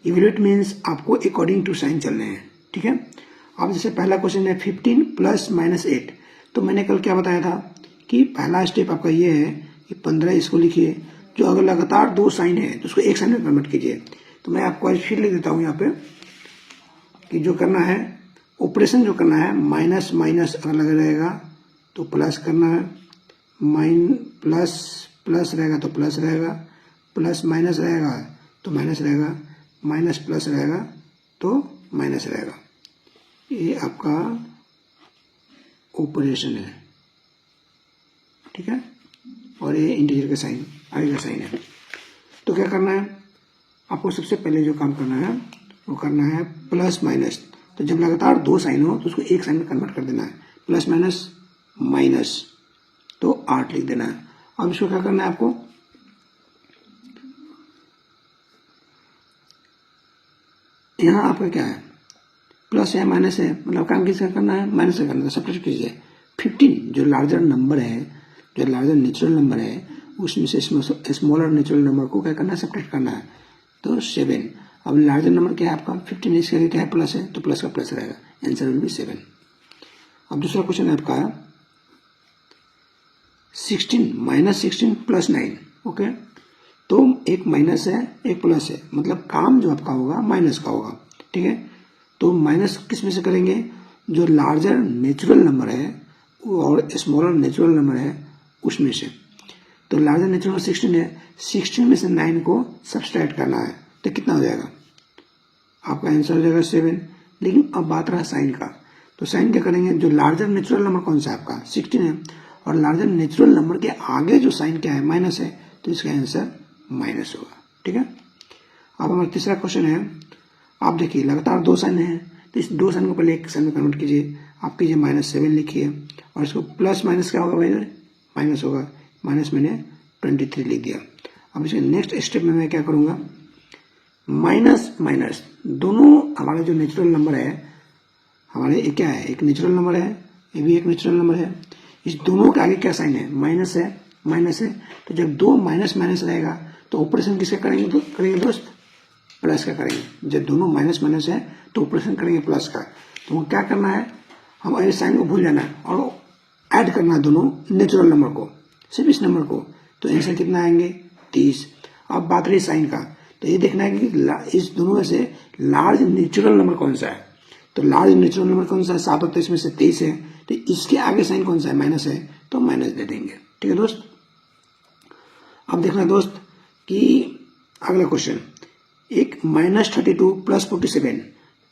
Evaluate means आपको according to sign चलने हैं, ठीक है। अब जैसे पहला क्वेश्चन है 15 प्लस माइनस 8, तो मैंने कल क्या बताया था कि पहला स्टेप आपका ये है कि 15 इसको लिखिए, जो अगर लगातार दो साइन है तो उसको एक साइन में कन्वर्ट कीजिए। तो मैं आपको आज फिर लिख देता हूँ यहाँ पे कि जो करना है ऑपरेशन जो करना है, माइनस माइनस अगर लगा रहेगा तो प्लस करना है, प्लस प्लस रहेगा तो प्लस रहेगा, प्लस माइनस रहेगा तो माइनस रहेगा, माइनस प्लस रहेगा तो माइनस रहेगा। ये आपका ऑपरेशन है, ठीक है। और ये इंटीजर का साइन, आगे का साइन है। तो क्या करना है आपको, सबसे पहले जो काम करना है वो करना है प्लस माइनस। तो जब लगातार दो साइन हो तो उसको एक साइन में कन्वर्ट कर देना है, प्लस माइनस माइनस तो 8 लिख देना है। अब इसको क्या करना है आपको, यहाँ आपका क्या है, प्लस है माइनस है, मतलब काम किसका करना है, माइनस का करना है। सब्ट्रैक्ट कीजिए 15 जो लार्जर नंबर है, जो लार्जर नेचुरल नंबर है, उसमें से स्मॉलर नेचुरल नंबर को क्या करना है, सब्ट्रैक्ट करना है। तो 7, अब लार्जर नंबर क्या है आपका 15, इसके लिए क्या है प्लस है, तो प्लस का प्लस रहेगा, आंसर विल बी 7। अब दूसरा क्वेश्चन है आपका 16 माइनस 16 प्लस 9, ओके। तो एक माइनस है एक प्लस है, मतलब काम जो आपका होगा माइनस का होगा, ठीक है। तो माइनस किस में से करेंगे, जो लार्जर नेचुरल नंबर है और स्मॉलर नेचुरल नंबर है उसमें से। तो लार्जर नेचुरल 16 है, 16 में से 9 को सब्सट्रैक्ट करना है, तो कितना हो जाएगा, आपका आंसर हो जाएगा 7। लेकिन अब बात रहा साइन का, तो साइन क्या करेंगे, जो लार्जर नेचुरल नंबर कौन सा है आपका 16 है, और लार्जर नेचुरल नंबर के आगे जो साइन क्या है, माइनस है, तो इसका आंसर माइनस होगा, ठीक है। अब हमारा तीसरा क्वेश्चन है, आप देखिए लगातार दो साइन है, तो इस दो साइन को पहले एक साइन में कन्वर्ट कीजिए, आप कीजिए -7 लिखिए, और इसको प्लस माइनस क्या होगा भाई, माइनस होगा, माइनस मैंने 23 लिख दिया। अब इसके नेक्स्ट स्टेप में मैं क्या करूँगा, माइनस माइनस दोनों हमारे जो नेचुरल नंबर है, हमारे ये क्या है, एक नेचुरल नंबर है, ये भी एक नेचुरल नंबर है, इस दोनों के आगे क्या साइन है, माइनस है, माइनस है। तो जब दो माइनस माइनस रहेगा तो ऑपरेशन किसका करेंगे, करेंगे दोस्त, प्लस का करेंगे। जब दोनों माइनस माइनस है तो ऑपरेशन करेंगे प्लस का। तो क्या करना है, हम ऐसे साइन को भूल जाना है और ऐड करना है दोनों नेचुरल नंबर को, सिर्फ इस नंबर को। तो आंसर कितना आएंगे 30। अब बात रही साइन का, तो ये देखना है कि इस दोनों में से लार्ज नेचुरल नंबर कौन सा है। तो लार्ज नेचुरल नंबर कौन सा है, 7 और 23 में से 23 है, तो इसके आगे साइन कौन सा है, माइनस है, तो माइनस दे देंगे, ठीक है दोस्त। अब देखना दोस्त कि अगला क्वेश्चन, एक -32 प्लस 47,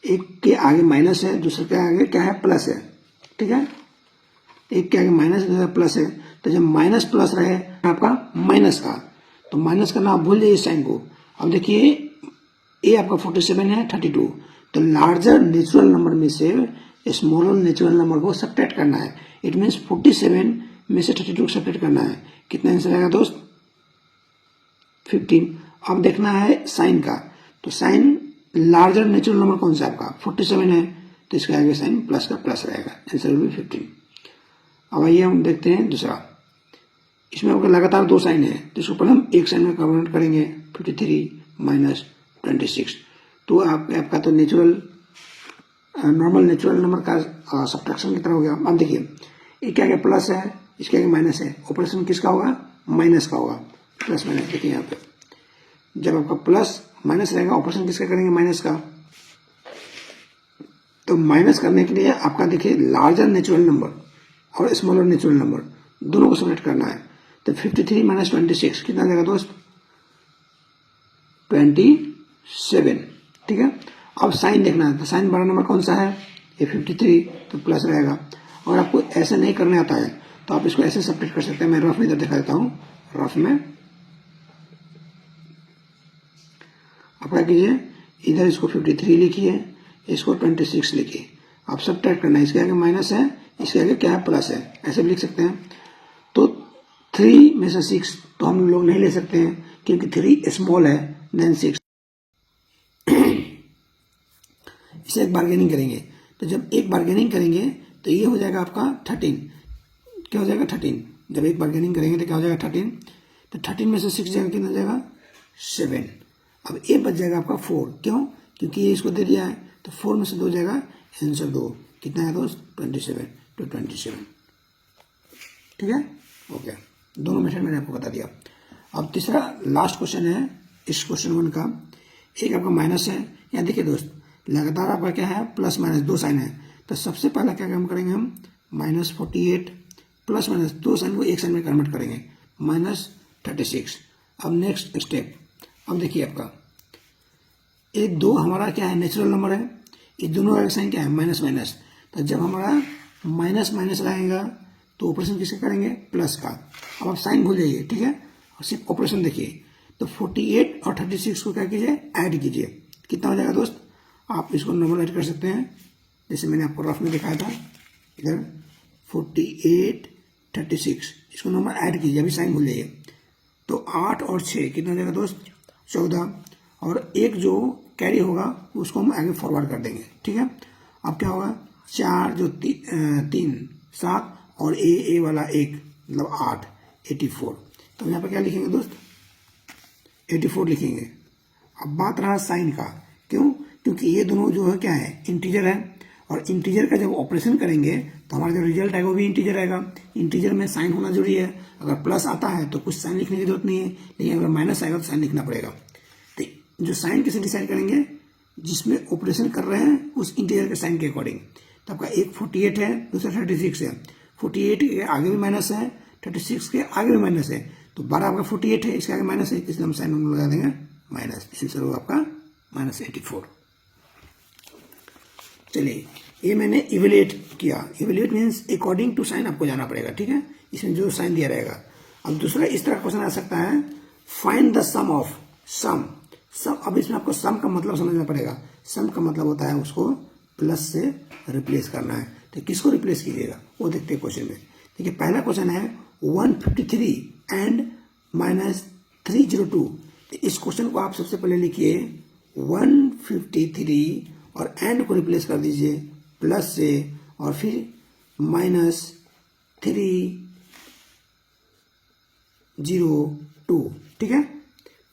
एक के आगे माइनस है, दूसरे के आगे क्या है, प्लस है, ठीक है। एक के आगे माइनस है, प्लस है, तो जब माइनस प्लस रहे आपका माइनस का, तो माइनस करना आप भूल जाइए इस साइन को। अब देखिए ये आपका 47 है 32, तो लार्जर नेचुरल नंबर में से स्मॉलर नेचुरल नंबर को सब्ट्रैक्ट करना है। इट मीन्स 47 में से 32 को सब्ट्रैक्ट करना है, कितना आंसर आएगा दोस्त, 15। अब देखना है साइन का, तो साइन लार्जर नेचुरल नंबर कौन सा है आपका 47 है, तो इसके आगे साइन प्लस का प्लस रहेगा, आंसर विल बी 15। अब आइए हम देखते हैं दूसरा, इसमें आपका लगातार दो साइन है, तो इसको पहले हम एक साइन में कन्वर्ट करेंगे, 53 माइनस 26। तो आपका तो नेचुरल नॉर्मल नेचुरल नंबर का सब्ट्रैक्शन की तरह हो गया। अब देखिए ये क्या प्लस है, इसके आगे माइनस है, ऑपरेशन किसका होगा, माइनस का होगा, प्लस माइनस। देखिए यहाँ पे जब आपका प्लस माइनस रहेगा, ऑपरेशन किसका करेंगे, माइनस का। तो माइनस करने के लिए आपका देखिए लार्जर नेचुरल नंबर और स्मॉलर नेचुरल नंबर दोनों को सेपरेट करना है। तो 53 माइनस 26 कितना देगा दोस्त, 27, ठीक है। अब साइन देखना है, तो साइन बड़ा नंबर कौन सा है, ये 53, तो प्लस रहेगा। अगर आपको ऐसे नहीं करने आता है तो आप इसको ऐसे सेपरेट कर सकते हैं। मैं रफ में इधर दिखा देता हूँ, रफ में आप क्या कीजिए, इधर इसको 53 लिखिए, इसको 26 लिखिए। आप सब्ट्रैक्ट करना है, इसके आगे माइनस है, इसके आगे क्या है, प्लस है, ऐसे भी लिख सकते हैं। तो 3 में से 6 तो हम लोग नहीं ले सकते हैं, क्योंकि 3 स्मॉल है देन 6। इसे एक बार्गेनिंग करेंगे, तो जब एक बार्गेनिंग करेंगे तो ये हो जाएगा आपका 13, क्या हो जाएगा 13। जब एक बार्गेनिंग करेंगे तो क्या हो जाएगा 13, तो 13 में से 6 जाएगा, कितना जाएगा 7। अब ए बच जाएगा आपका 4, क्यों? क्योंकि ये इसको दे दिया है, तो 4 में से 2 जाएगा, आंसर 2 कितना है दोस्त? 27 to 27। ठीक है, ओके। दोनों मेथड मैंने आपको बता दिया। अब तीसरा लास्ट क्वेश्चन है इस क्वेश्चन 1 का। एक आपका माइनस है, यहाँ देखिए दोस्त लगातार आपका क्या है, प्लस माइनस 2 साइन है। तो सबसे पहला क्या काम करेंगे हम, -48 प्लस माइनस 2 साइन को एक साइन में कन्वर्ट करेंगे, -36। अब नेक्स्ट स्टेप, अब देखिए आपका ये 2 हमारा क्या है, नेचुरल नंबर है, ये दोनों का साइन क्या है, माइनस माइनस। तो जब हमारा माइनस माइनस रहेगा तो ऑपरेशन किसका करेंगे, प्लस का। अब आप साइन भूल जाइए, ठीक है, और सिर्फ ऑपरेशन देखिए। तो 48 और 36 को क्या कीजिए, ऐड कीजिए, कितना हो जाएगा दोस्त? आप इसको नंबर ऐड कर सकते हैं, जैसे मैंने आपको रफ में दिखाया था, इधर 48 36, इसको नंबर ऐड कीजिए, अभी साइन भूल जाइए। तो 8 और 6 कितना हो जाएगा दोस्त, 14, और एक जो कैरी होगा उसको हम आगे फॉरवर्ड कर देंगे, ठीक है। अब क्या होगा, 4 जो 3 7 और ए वाला 1 मतलब 8, 84। तो यहाँ पर क्या लिखेंगे दोस्त, 84 लिखेंगे। अब बात रहा साइन का, क्यों? क्योंकि ये दोनों जो है क्या है, इंटीजर है, और इंटीजर का जब ऑपरेशन करेंगे तो हमारा जो रिजल्ट आएगा वो भी इंटीजर आएगा। इंटीजर में साइन होना जरूरी है, अगर प्लस आता है तो कुछ साइन लिखने की जरूरत नहीं है, लेकिन अगर माइनस आएगा तो साइन लिखना पड़ेगा। तो जो साइन किसे डिसाइड करेंगे, जिसमें ऑपरेशन कर रहे हैं उस इंटीजर के साइन के अकॉर्डिंग। तो आपका एक 48 है, दूसरा 36 है, 48 के आगे भी माइनस है, 36 के आगे भी माइनस है, तो 12 आपका 48 है, इसके आगे माइनस है, इसलिए हम साइन लगा देंगे माइनस, आंसर होगा आपका -84। चलिए, ये मैंने इवेल्युएट किया। Evaluate means according to sign आपको जाना पड़ेगा, ठीक है, इसमें जो साइन दिया रहेगा। अब दूसरा इस तरह क्वेश्चन आ सकता है, find the some of some. अब इसमें आपको सम का मतलब समझना पड़ेगा। सम का मतलब होता है उसको प्लस से रिप्लेस करना है। तो किसको रिप्लेस कीजिएगा वो देखते हैं क्वेश्चन में। देखिए पहला क्वेश्चन है 153 एंड -302। इस क्वेश्चन को आप सबसे पहले लिखिए 153 और एंड को रिप्लेस कर दीजिए प्लस से, और फिर -302, ठीक है।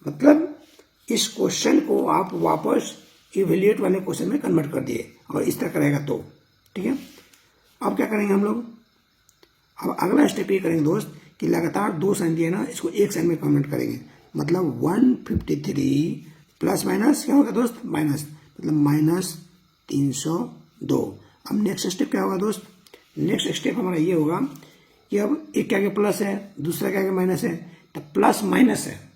मतलब इस क्वेश्चन को आप वापस इवेल्युएट वाले क्वेश्चन में कन्वर्ट कर दिए, और इस तरह करेगा तो, ठीक है। अब क्या करेंगे हम लोग, अब अगला स्टेप ये करेंगे दोस्त कि लगातार 2 साइन दिए ना, इसको एक साइन में कन्वर्ट करेंगे। मतलब 153 प्लस माइनस क्या होगा दोस्त, माइनस, मतलब -302। अब नेक्स्ट स्टेप क्या होगा दोस्त, नेक्स्ट स्टेप हमारा ये होगा कि अब एक क्या प्लस है, दूसरा क्या माइनस है, तो प्लस माइनस है,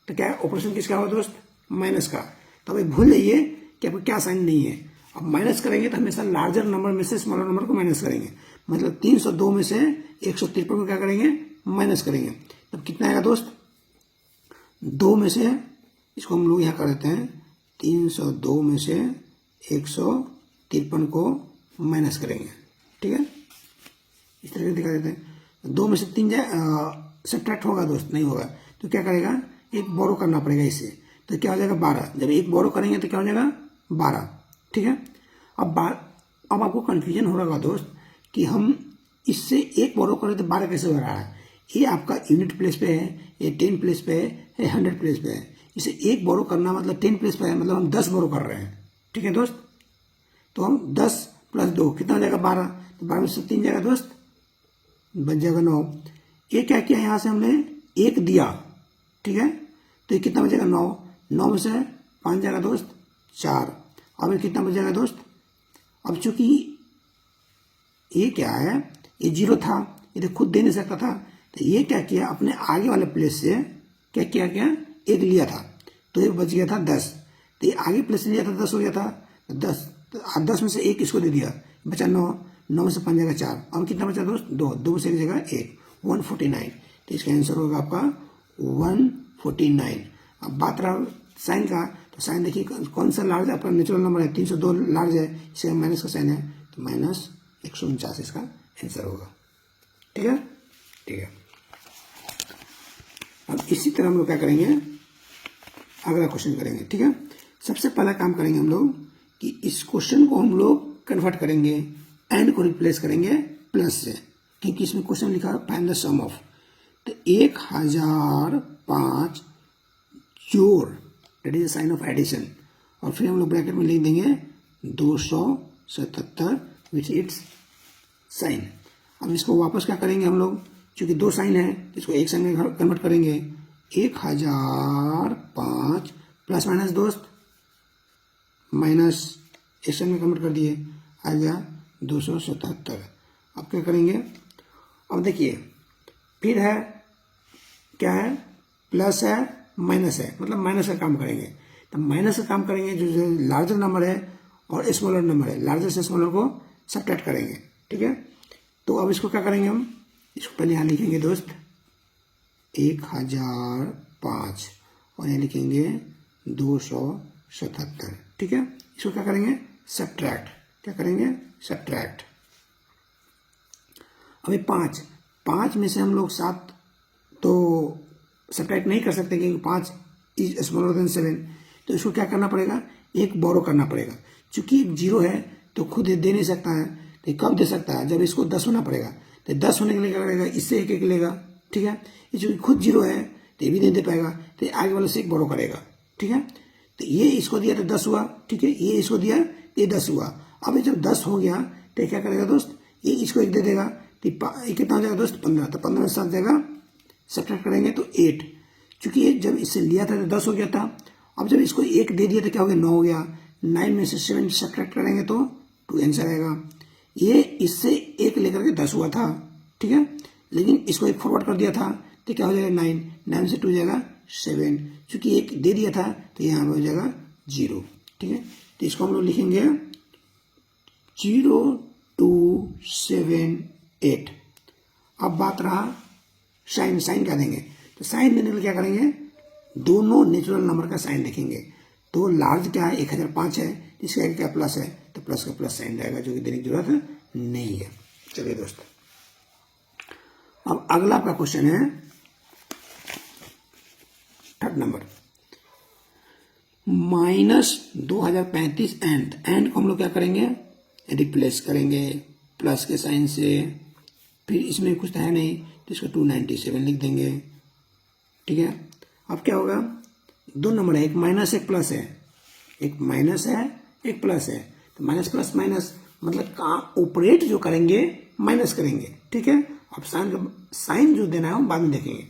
तो क्या ऑपरेशन किसका होगा दोस्त, माइनस का। तो अब भूल जाइए कि आपको क्या साइन नहीं है। अब माइनस करेंगे तो हमेशा लार्जर नंबर में से स्मॉलर नंबर को माइनस करेंगे। मतलब 302 में से 153 को क्या करेंगे, माइनस करेंगे। तब कितना आएगा दोस्त, 2 में से, इसको हम लोग यहाँ कर देते हैं, 302 में से 153 को माइनस करेंगे, ठीक है, इस तरह से दिखा देते हैं। 2 में से 3 सब्ट्रैक्ट होगा दोस्त, नहीं होगा, तो क्या करेगा, एक बोरो करना पड़ेगा इससे, तो क्या हो जाएगा 12। जब एक बोरो करेंगे तो क्या हो जाएगा 12, ठीक है। अब आपको कन्फ्यूजन हो रहा होगा दोस्त कि हम इससे एक बोरो करें तो 12 कैसे हो रहा है। ये आपका यूनिट प्लेस पे है, ये 10 प्लेस पे है, 100 प्लेस पे है। इसे एक बोरो करना मतलब 10 प्लेस पे है, मतलब हम 10 बोरो कर रहे हैं, ठीक है दोस्त। तो हम 10 + 2 कितना हो जाएगा 12, तो 12 में से 3 जाएगा दोस्त, बच जाएगा 9। ये क्या किया, यहाँ से हमने 1 दिया, ठीक है, तो ये कितना बचेगा 9, 9 में से 5 जाएगा दोस्त 4। अब ये कितना बचेगा दोस्त, अब चूंकि ये क्या है, ये 0 था, ये तो खुद दे नहीं सकता था, तो ये क्या किया, अपने आगे वाले प्लेस से क्या किया, 1 लिया था, तो ये बच गया था 10। तो ये आगे प्लेस से लिया था 10 हो गया था, तो 10 में से 1 इसको दे दिया, बचा 9, 9 में से 5 जाएगा 4। अब कितना बचा दोस्त, 2 में से 1 जगह 1, 149। तो इसका आंसर होगा आपका 149। अब बात रहा साइन का, तो साइन देखिए कौन सा लार्ज है, आपका नेचुरल नंबर है, 302 लार्ज है, इससे माइनस का साइन है, तो -149 इसका आंसर होगा, ठीक है, ठीक है। अब इसी तरह हम लोग क्या करेंगे, अगला क्वेश्चन करेंगे, ठीक है। सबसे पहला काम करेंगे हम लोग कि इस क्वेश्चन को हम लोग कन्वर्ट करेंगे, एंड को रिप्लेस करेंगे प्लस से, क्योंकि इसमें क्वेश्चन लिखा है फाइंड द सम ऑफ। तो 1005 जोड़ that is sign of addition, और फिर हम लोग ब्रैकेट में लिख देंगे 277 विच इट्स साइन। अब इसको वापस क्या करेंगे हम लोग, क्योंकि दो साइन है इसको एक साइन में कन्वर्ट करेंगे। 1005 प्लस माइनस दोस्त माइनस एक साइन में कन्वर्ट कर दिए, आ गया 277। अब क्या करेंगे, अब देखिए फिर है क्या है, प्लस है माइनस है, मतलब माइनस का काम करेंगे। तो माइनस का काम करेंगे, जो लार्जर नंबर है और स्मॉलर नंबर है, लार्जर से स्मॉलर को सब्ट्रैक्ट करेंगे, ठीक है। तो अब इसको क्या करेंगे, हम इसको पहले यहाँ लिखेंगे दोस्त 1005 और यहाँ लिखेंगे 277, ठीक है। इसको क्या करेंगे, सब्ट्रैक्ट, क्या करेंगे, सब्ट्रैक्ट। अभी 5 में से हम लोग 7 तो सब्ट्रैक्ट नहीं कर सकते क्योंकि 5 इज स्मॉलर देन 7, तो इसको क्या करना पड़ेगा, एक बोरो करना पड़ेगा। चूंकि एक 0 है तो खुद दे नहीं सकता है, तो कब दे सकता है, जब इसको 10 होना पड़ेगा। तो 10 होने के लिए क्या करेगा, इससे एक लेगा, ठीक है। ये चूंकि खुद 0 है तो ये भी नहीं दे पाएगा, तो आगे वाले से एक बोरो करेगा, ठीक है। तो ये इसको दिया तो 10 हुआ, ठीक है, ये इसको दिया ये 10 हुआ। अब ये जब 10 हो गया तो क्या करेगा दोस्त, ये इसको एक दे देगा, तो ये कितना हो जाएगा दोस्त, 15। तो 15 में 7 जाएगा, सब्ट्रैक्ट करेंगे तो 8। चूंकि ये जब इससे लिया था तो 10 हो गया था, अब जब इसको एक दे दिया तो क्या हो गया, 9 हो गया। 9 में से 7 सब्ट्रैक्ट करेंगे तो 2 आंसर आएगा। ये इससे एक लेकर के 10 हुआ था, ठीक है, लेकिन इसको एक फॉरवर्ड कर दिया था तो क्या हो जाएगा 9 से 2 जाएगा 7। चूंकि एक दे दिया था तो यहाँ हो जाएगा 0, ठीक है। तो इसको हम लोग लिखेंगे 0278। अब बात रहा साइन, साइन क्या देंगे, तो साइन देने के लिए क्या करेंगे, दोनों नेचुरल नंबर का साइन लिखेंगे। तो लार्ज क्या है, 1005 है, इसका क्या प्लस है, तो प्लस का प्लस साइन रहेगा, जो कि देने की जरूरत नहीं है। चलिए दोस्तों, अब अगला आपका क्वेश्चन है 3rd नंबर, -2035 एंड को हम लोग क्या करेंगे, रिप्लेस करेंगे प्लस के साइन से। फिर इसमें कुछ है नहीं तो इसको 297 लिख देंगे, ठीक है। अब क्या होगा, 2 नंबर है, एक माइनस एक प्लस है, एक माइनस है एक प्लस है। तो माइनस प्लस माइनस मतलब ऑपरेट जो करेंगे माइनस करेंगे, ठीक है। अब साइन जो देना है हम बाद में देखेंगे।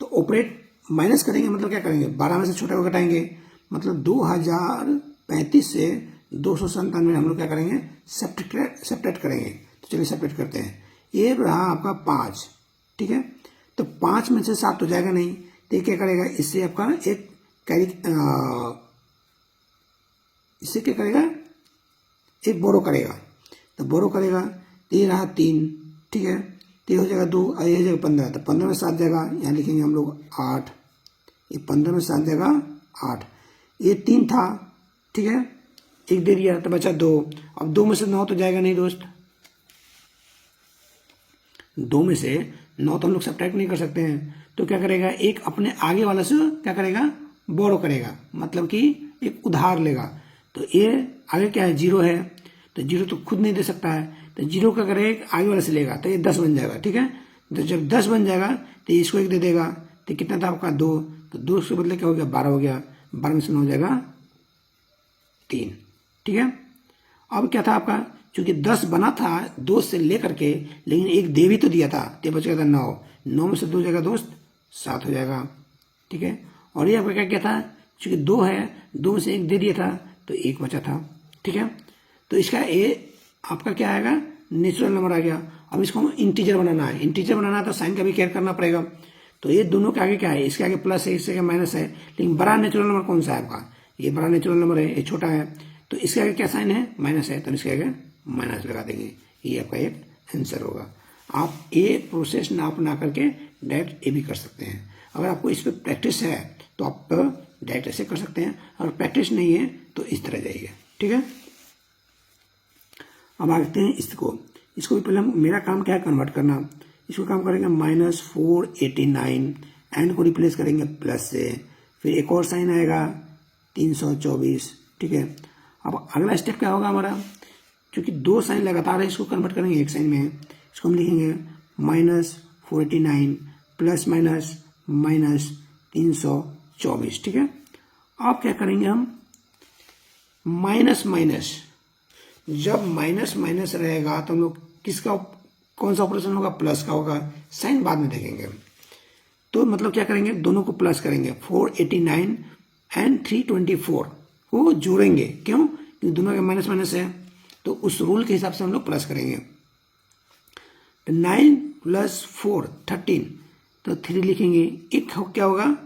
तो ऑपरेट माइनस करेंगे मतलब क्या करेंगे, 12 में से छोटा को घटाएंगे, मतलब 2035 से 297 हम लोग क्या करेंगे, सब्ट्रैक्ट करेंगे। तो चलिए सब्ट्रैक्ट करते हैं। ये रहा आपका 5, ठीक है। तो 5 में से 7 तो जाएगा नहीं, तो ये क्या करेगा, इससे आपका एक कैरी, इससे क्या करेगा, एक बोरो करेगा। तो बोरो करेगा तो ये रहा 3, ठीक है। तो ये हो जाएगा 2, ये हो जाएगा 15। तो 15 में 7 जाएगा, यहाँ लिखेंगे हम लोग 8, ये 15 में 7 जाएगा 8। ये 3 था, ठीक है, एक दे दिया तो बचा 2। अब 2 में से 9 तो जाएगा नहीं दोस्त, 2 में से 9 तो हम लोग सब्ट्रैक्ट नहीं कर सकते हैं। तो क्या करेगा, एक अपने आगे वाला से क्या करेगा, बोरो करेगा, मतलब कि एक उधार लेगा। तो ये आगे क्या है, 0 है, तो 0 तो खुद नहीं दे सकता है, तो 0 का करेगा आगे वाले से लेगा, तो ये 10 बन जाएगा, ठीक है। तो जब 10 बन जाएगा तो इसको एक दे देगा, तो कितना था आपका 2, तो 2 के बदले क्या हो गया, 12 हो गया। 12 में से 9 हो जाएगा 3, ठीक है। अब क्या था आपका, चूंकि 10 बना था 2 से लेकर के, लेकिन एक दे भी तो दिया था, तो बच गया था 9 में से 2 जाएगा दोस्त 7 हो जाएगा, ठीक है। और ये आपका क्या क्या था, चूंकि 2 है, 2 में से एक दे दिया था तो 1 बचा था, ठीक है। तो इसका ए आपका क्या आएगा, नेचुरल नंबर आ गया। अब इसको हम इंटीजर बनाना है, इंटीजर बनाना है तो साइन का भी केयर करना पड़ेगा। तो ये दोनों के आगे क्या है, इसके आगे प्लस है, इसके आगे माइनस है, लेकिन बड़ा नेचुरल नंबर कौन सा है आपका, ये बड़ा नेचुरल नंबर है, ये छोटा है, तो इसके आगे क्या साइन है, माइनस है, तो इसके आगे माइनस लगा देंगे। ये आपका एक आंसर होगा। आप ये प्रोसेस ना अपना करके डायरेक्ट ये भी कर सकते हैं। अगर आपको इस पर प्रैक्टिस है तो आप डायरेक्ट ऐसे कर सकते हैं, अगर प्रैक्टिस नहीं है तो इस तरह जाइए, ठीक है। अब आते हैं इसको भी पहले मेरा काम क्या है, कन्वर्ट करना। इसको काम करेंगे -489 एंड को रिप्लेस करेंगे प्लस से, फिर एक और साइन आएगा 324, ठीक है। अब अगला स्टेप क्या होगा हमारा, क्योंकि 2 साइन लगातार है, इसको कन्वर्ट करेंगे एक साइन में। इसको हम लिखेंगे -489 प्लस माइनस -324, ठीक है। अब क्या करेंगे हम, माइनस माइनस, जब माइनस माइनस रहेगा तो हम लोग किसका, कौन सा ऑपरेशन होगा, प्लस का होगा, साइन बाद में देखेंगे। तो मतलब क्या करेंगे, दोनों को प्लस करेंगे, 489 एंड 324 को जोड़ेंगे, क्यों, क्योंकि दोनों का माइनस माइनस है, तो उस रूल के हिसाब से हम लोग प्लस करेंगे। 9 + 4 13, तो 3 लिखेंगे, एक क्या होगा,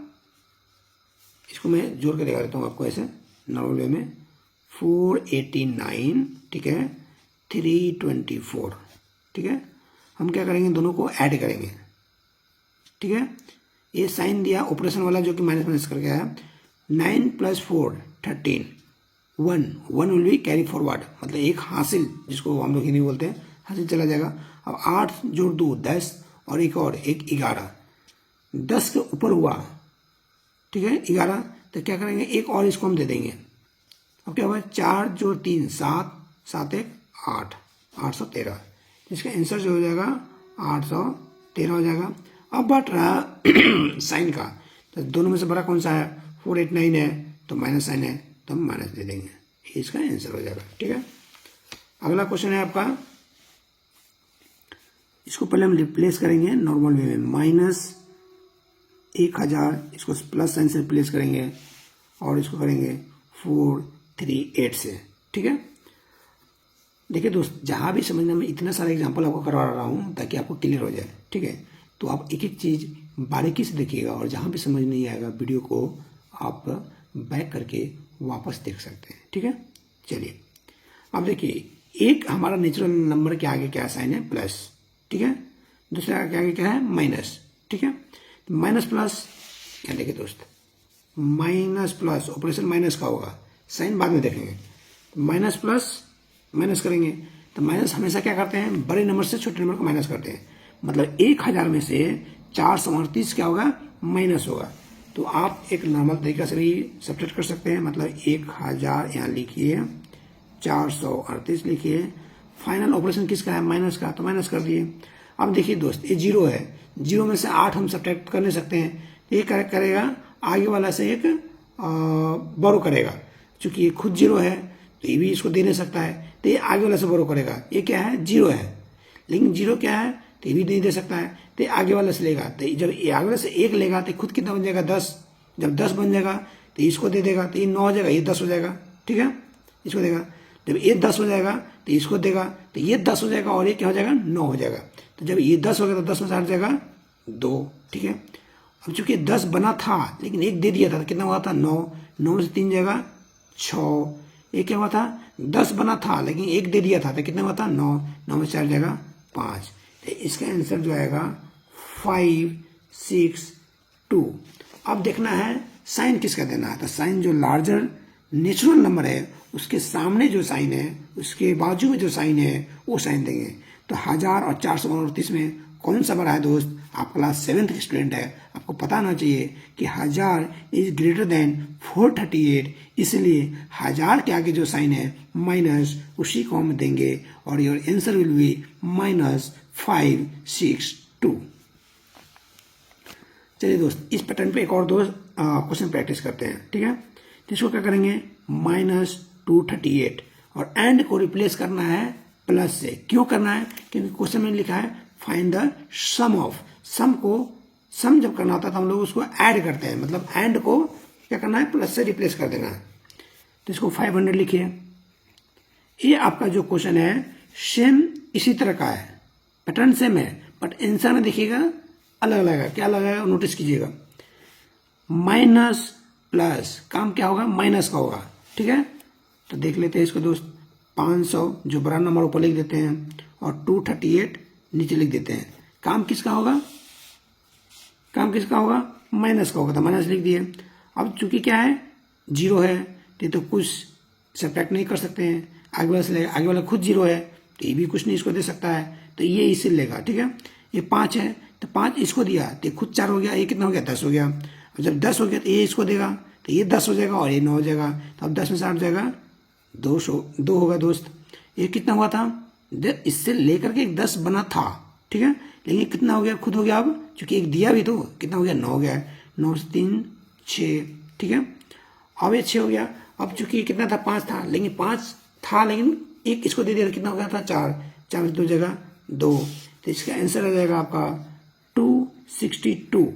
इसको मैं जोड़ के दिखा देता हूँ आपको ऐसे नॉर्मल वे में, 489, ठीक है, 324, ठीक है। हम क्या करेंगे, दोनों को ऐड करेंगे, ठीक है। ये साइन दिया ऑपरेशन वाला जो कि माइनस माइनस करके आया, 9 + 4 13, 1 विल बी कैरी फॉरवर्ड, मतलब एक हासिल, जिसको हम लोग हिंदी बोलते हैं, हासिल चला जाएगा। अब 8 जोड़ 2 10, और एक और एक 11, 10 के ऊपर हुआ, ठीक है, 11, तो क्या करेंगे, एक और इसको हम दे देंगे। अब क्या हुआ, 4 जोड़ 3 7, 7 1 8, 813, इसका आंसर जो हो जाएगा 813 हो जाएगा। अब बढ़ रहा साइन का, तो दोनों में से बड़ा कौन सा है, 489 है, तो माइनस साइन है, तो हम माइनस दे देंगे, इसका आंसर हो जाएगा, ठीक है। अगला क्वेश्चन है आपका, इसको पहले हम रिप्लेस करेंगे नॉर्मल वे में, -1000, इसको प्लस साइन से रिप्लेस करेंगे, और इसको करेंगे 438 से, ठीक है। देखिए दोस्त, जहाँ भी समझना, मैं इतना सारा एग्जांपल आपको करवा रहा हूँ ताकि आपको क्लियर हो जाए, ठीक है। तो आप एक एक चीज़ बारीकी से देखिएगा, और जहाँ भी समझ नहीं आएगा वीडियो को आप बैक करके वापस देख सकते हैं, ठीक है। चलिए अब देखिए, एक हमारा नेचुरल नंबर के आगे क्या साइन है, प्लस, ठीक है, दूसरा के आगे क्या है, माइनस, ठीक है। माइनस प्लस, क्या देखिए दोस्त, माइनस प्लस ऑपरेशन माइनस का होगा, साइन बाद में देखेंगे, माइनस प्लस माइनस करेंगे, तो माइनस हमेशा क्या करते हैं, बड़े नंबर से छोटे नंबर को माइनस करते हैं, मतलब 1000 में से 438 क्या होगा, माइनस होगा। तो आप एक नॉर्मल तरीका से भी सब्ट्रैक्ट कर सकते हैं, मतलब 1000 यहाँ लिखिए, 438 लिखिए, फाइनल ऑपरेशन किसका है, माइनस का, तो माइनस कर दिए। अब देखिए दोस्त, ये 0 है, 0 में से 8 हम सब्ट्रैक्ट कर नहीं सकते हैं, ये करेगा आगे वाला से एक बोरो करेगा, चूंकि ये खुद 0 है तो ये भी इसको दे नहीं सकता है, तो ये आगे वाला से बोरो करेगा, ये क्या है, 0 है, लेकिन 0 क्या है, तो ये भी नहीं दे सकता है, तो आगे वाले से लेगा, तो जब ये आगे वाले से 1 लेगा तो खुद कितना बन जाएगा, 10, जब 10 बन जाएगा तो इसको दे देगा, तो ये 9 हो जाएगा, ये 10 हो जाएगा, ठीक है, इसको देगा, जब ये 10 हो जाएगा तो इसको देगा, तो ये 10 हो जाएगा, और ये क्या हो जाएगा, 9 हो जाएगा, तो जब ये 10 हो गया तो 10 में से हट जाएगा 2, ठीक है। अब चूंकि 10 बना था लेकिन 1 दे दिया था, तो कितना हुआ था, 9, 9 में से 3 जाएगा 6, ये क्या हुआ था, 10 बना था लेकिन 1 दे दिया था, तो कितना हुआ था, 9, 9 में से 4 जाएगा 5, तो इसका आंसर जो आएगा 5 6 2। अब देखना है साइन किसका देना है, तो साइन जो लार्जर नेचुरल नंबर है उसके सामने जो साइन है, उसके बाजू में जो साइन है, वो साइन देंगे। तो 1000 और 438 में कौन सा बड़ा है दोस्त, आप क्लास 7th के स्टूडेंट है, आपको पता होना चाहिए कि 1000 इज ग्रेटर देन 438, इसलिए 1000 के आगे जो साइन है माइनस, उसी को हम देंगे, और योर आंसर विल बी -5 6 2। चलिए दोस्त, इस पैटर्न पे एक और दो क्वेश्चन प्रैक्टिस करते हैं, ठीक है। तो इसको क्या करेंगे, -238, और एंड को रिप्लेस करना है प्लस से। क्यों करना है, क्योंकि क्वेश्चन में लिखा है फाइंड द सम ऑफ, सम को, सम जब करना होता है तो हम लोग उसको ऐड करते हैं, मतलब एंड को क्या करना है, प्लस से रिप्लेस कर देना है। तो इसको 500 लिखिए। ये आपका जो क्वेश्चन है सेम इसी तरह का है, पैटर्न सेम है, बट आंसर में देखिएगा अलग अलग है। क्या लगेगा, नोटिस कीजिएगा, माइनस प्लस, काम क्या होगा, माइनस का होगा, ठीक है। तो देख लेते हैं इसको दोस्त, 500 जो बड़ा नंबर ऊपर लिख देते हैं, और 238 नीचे लिख देते हैं। काम किसका होगा, काम किसका होगा, माइनस का होगा, तो माइनस लिख दिए। अब चूंकि क्या है, 0 है, तो कुछ सब्ट्रैक्ट नहीं कर सकते हैं, आगे वाला से लेगा, आगे वाला खुद 0 है तो ये भी कुछ नहीं इसको दे सकता है, तो ये इससे लेगा, ठीक है। ये 5 है तो 5 इसको दिया, तो ये खुद 4 हो गया, ये कितना हो गया, 10 हो गया। और जब 10 हो गया तो ये इसको देगा, तो ये 10 हो जाएगा, और ये 9 हो जाएगा, तो अब 10 में से 8 जाएगा 2 होगा दोस्त। ये कितना हुआ था, इससे लेकर के एक 10 बना था, ठीक है, लेकिन कितना हो गया, खुद हो गया, अब चूंकि एक दिया भी तो कितना हो गया, 9 हो गया, 9 से 3 6, ठीक है। अब ये 6 हो गया। अब चूंकि कितना था 5 था, लेकिन 5 था लेकिन एक इसको दे दिया तो कितना हो गया था 4, 4 में 2 जगह 2, तो इसका आंसर आ जाएगा आपका 262।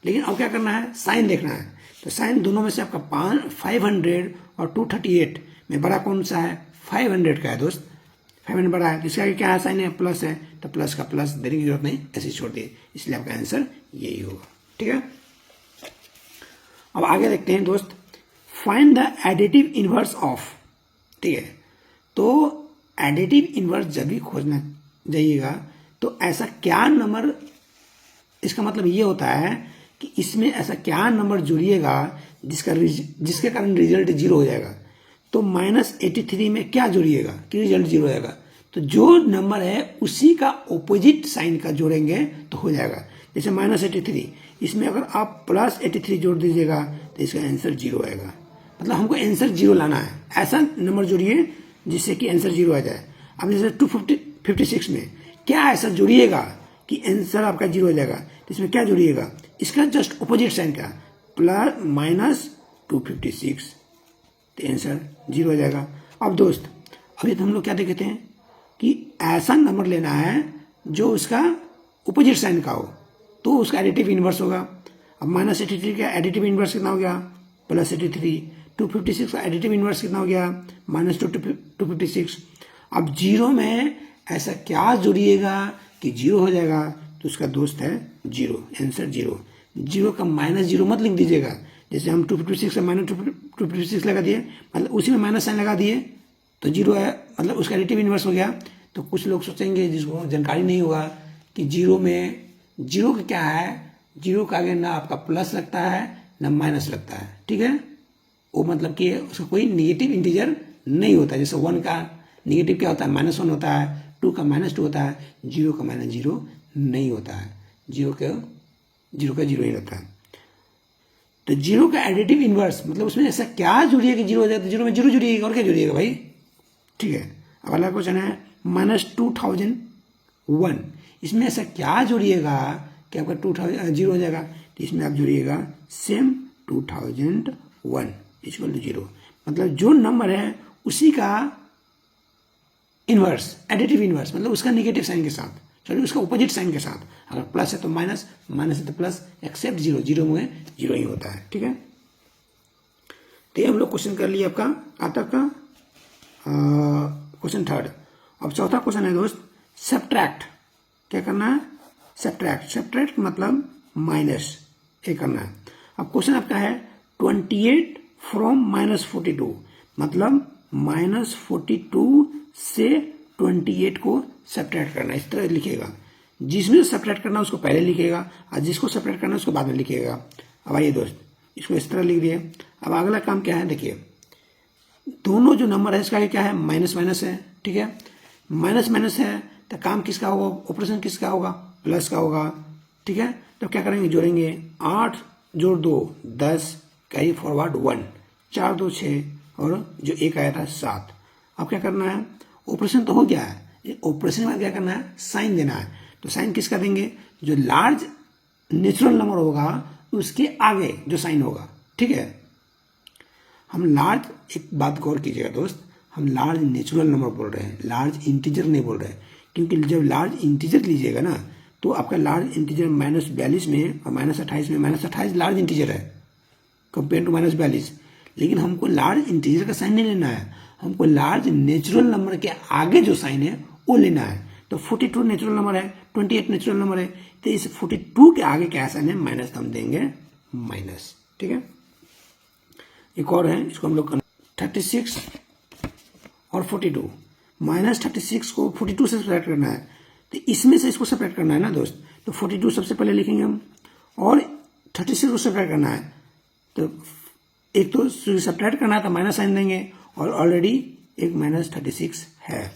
लेकिन अब क्या करना है, साइन देखना है। तो साइन दोनों में से आपका 500 और 238 में बड़ा कौन सा है, 500 का है दोस्त, 500 बड़ा है। इसका क्या है, साइन है प्लस है, तो प्लस का प्लस देने की जरूरत नहीं, ऐसे छोड़ दिए, इसलिए आपका आंसर यही होगा। ठीक है, अब आगे देखते हैं दोस्त, find the additive inverse of. ठीक है, तो एडिटिव इनवर्स जब भी खोजना जाइएगा तो ऐसा क्या नंबर, इसका मतलब ये होता है कि इसमें ऐसा क्या नंबर जुड़िएगा जिसके कारण रिजल्ट 0 हो जाएगा। तो -83 में क्या जोड़िएगा कि रिजल्ट 0 हो जाएगा, तो जो नंबर है उसी का ऑपोजिट साइन का जोड़ेंगे तो हो जाएगा। जैसे -83, इसमें अगर आप +83 जोड़ दीजिएगा तो इसका आंसर 0 आएगा। मतलब हमको आंसर 0 लाना है, ऐसा नंबर जोड़िए जिससे कि आंसर 0 आ जाए। अब जैसे 256 में क्या ऐसा जोड़िएगा कि आंसर आपका 0 हो जाएगा, तो इसमें क्या जोड़िएगा, इसका जस्ट ऑपोजिट साइन का -256, तो आंसर 0 हो जाएगा। अब दोस्त अभी तो हम लोग क्या देखते हैं कि ऐसा नंबर लेना है जो उसका ऑपोजिट साइन का हो, तो उसका एडिटिव इनवर्स होगा। अब -83 का एडिटिव इनवर्स कितना हो गया, +83। 256 का एडिटिव इनवर्स कितना हो गया, -256। अब 0 में ऐसा क्या जोड़िएगा कि 0 हो जाएगा, तो उसका दोस्त है 0, आंसर 0। 0 का -0 मत लिख दीजिएगा। जैसे हम 256 से -256 लगा दिए, मतलब उसी में माइनस साइन लगा दिए तो 0 है, मतलब उसका एडिटिव इनवर्स हो गया। तो कुछ लोग सोचेंगे जिसको जानकारी नहीं होगा कि 0 में 0 का क्या है, 0 का आगे ना आपका प्लस लगता है ना माइनस लगता है। ठीक है, वो मतलब कि उसका कोई निगेटिव इंटीजर नहीं होता। जैसे 1 का निगेटिव क्या होता है, -1 होता है, 2 का -2 होता है, 0 का -0 नहीं होता है, 0 का 0 ही रहता है। तो 0 का एडिटिव इनवर्स मतलब उसमें ऐसा क्या जुड़िएगा कि 0 हो जाए, तो 0 में 0 जुड़िएगा और क्या जुड़िएगा भाई। ठीक है, अब अगला क्वेश्चन है -2001, इसमें ऐसा क्या जोड़िएगा कि आपका 0 हो जाएगा, तो इसमें आप जोड़िएगा सेम 2001 इक्वल टू 0, मतलब जो नंबर है उसी का इनवर्स, एडिटिव इनवर्स, मतलब उसका निगेटिव साइन के साथ, सॉरी उसका ऑपोजिट साइन के साथ। अगर प्लस है तो माइनस, माइनस है तो प्लस, एक्सेप्ट 0, 0 में 0 ही होता है। ठीक है, तो ये हम लोग क्वेश्चन कर लिए आपका अब तक का क्वेश्चन 3rd। अब चौथा क्वेश्चन है दोस्त, सब्ट्रैक्ट। क्या करना है, सब्ट्रैक्ट। सब्ट्रैक्ट मतलब माइनस, ये करना है। अब क्वेश्चन आपका है 28 फ्रॉम -42, मतलब -42 से 28 को सब्ट्रैक्ट करना है। इस तरह लिखिएगा, जिसमें सब्ट्रैक्ट करना है उसको पहले लिखिएगा और जिसको सब्ट्रैक्ट करना है उसको बाद में लिखिएगा। अब आइए दोस्त, इसको इस तरह लिख दिए। अब अगला काम क्या है, देखिए दोनों जो नंबर है इसका क्या है, माइनस माइनस है। ठीक है, माइनस माइनस है तो काम किसका होगा, ऑपरेशन किसका होगा, प्लस का होगा। ठीक है, तो क्या करेंगे, जोड़ेंगे 8 जोड़ 2 10, कैरी फॉरवर्ड 1, 4 2 6 और जो एक आया था 7। अब क्या करना है, ऑपरेशन तो हो गया है, ऑपरेशन में क्या करना है, साइन देना है। तो साइन किसका देंगे, जो लार्ज नेचुरल नंबर होगा उसके आगे जो साइन होगा। ठीक है, हम लार्ज, एक बात गौर कीजिएगा दोस्त, हम लार्ज नेचुरल नंबर बोल रहे हैं, लार्ज इंटीजर नहीं बोल रहे हैं। क्योंकि जब लार्ज इंटीजर लीजिएगा ना तो आपका लार्ज इंटीजर -42 में और -28 में, -28 लार्ज इंटीजर है कंपेयर टू -42। लेकिन हमको लार्ज इंटीजर का साइन नहीं लेना है, हमको लार्ज नेचुरल नंबर के आगे जो साइन है वो लेना है। तो 42 नेचुरल नंबर है, 28 नेचुरल नंबर है, तो इस 42 के आगे क्या साइन है, माइनस, हम देंगे माइनस। ठीक है, एक और है, इसको हम लोग 36 और 42, -36 को 42 से सब्ट्रैक्ट करना है, तो इसमें से इसको सब्ट्रैक्ट करना है ना दोस्त। तो 42 सबसे पहले लिखेंगे हम और 36 को सब्ट्रैक्ट करना है। तो एक तो सब्ट्रैक्ट करना है तो माइनस साइन देंगे और ऑलरेडी एक -36 है,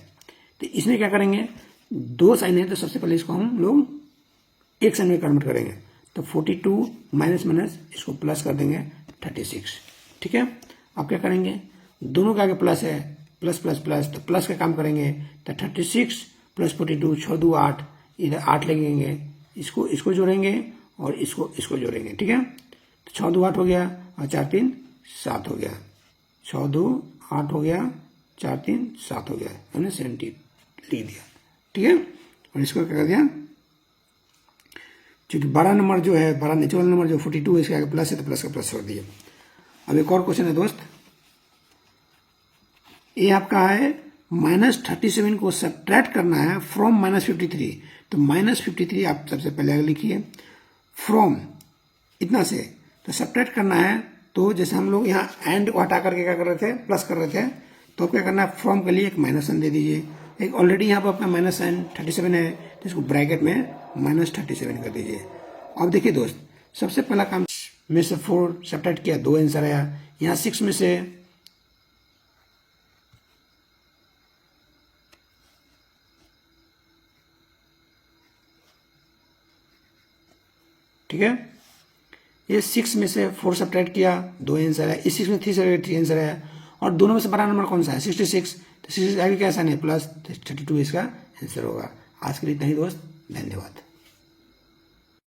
तो इसमें क्या करेंगे, 2 साइन है तो सबसे पहले इसको हम लोग एक साइन में कन्वर्ट करेंगे। तो 42 माइनस माइनस इसको प्लस कर देंगे 36। ठीक है, अब क्या करेंगे, दोनों के आगे प्लस है, प्लस प्लस प्लस, तो प्लस का काम करेंगे। तो 36 + 42, 6 2 8, इधर 8 लगेंगे, इसको जोड़ेंगे और इसको जोड़ेंगे। ठीक है, तो 6 2 8 हो गया और 4 3 7 हो गया, 6 2 8 हो गया, 4 3 7 हो गया, हमने 70 लिख दिया। ठीक है, और इसको क्या कर दिया, क्योंकि बड़ा नंबर जो है, बड़ा नेचुरल नंबर जो 42 है, इसके आगे प्लस है तो प्लस का प्लस कर दिया। अब एक और क्वेश्चन है दोस्त, ये आपका है -37 को सब्ट्रैक्ट करना है फ्रॉम -53। तो -53 आप सबसे पहले लिखिए, फ्रॉम इतना से तो सब्ट्रैक्ट करना है। तो जैसे हम लोग यहाँ एंड को हटा करके क्या कर रहे थे, प्लस कर रहे थे, तो क्या करना है, फ्रॉम के लिए एक माइनस साइन दे दीजिए। एक ऑलरेडी यहाँ पर अपना माइनस साइन 37 है, तो इसको ब्रैकेट में -37 कर दीजिए। अब देखिए दोस्त, सबसे पहला काम में से 4 सब्ट्रैक्ट किया, 2 आंसर आया। यहाँ 6 में से ठीक है, ये 6 में से 4 सब्ट्रैक्ट किया, 2 आंसर है। इस 6 में 3 आंसर है, और दोनों में से बड़ा नंबर कौन सा है, 66। तो 66 आगे क्या साइन है, प्लस, 32 इसका आंसर होगा। आज के लिए इतना ही दोस्त, धन्यवाद।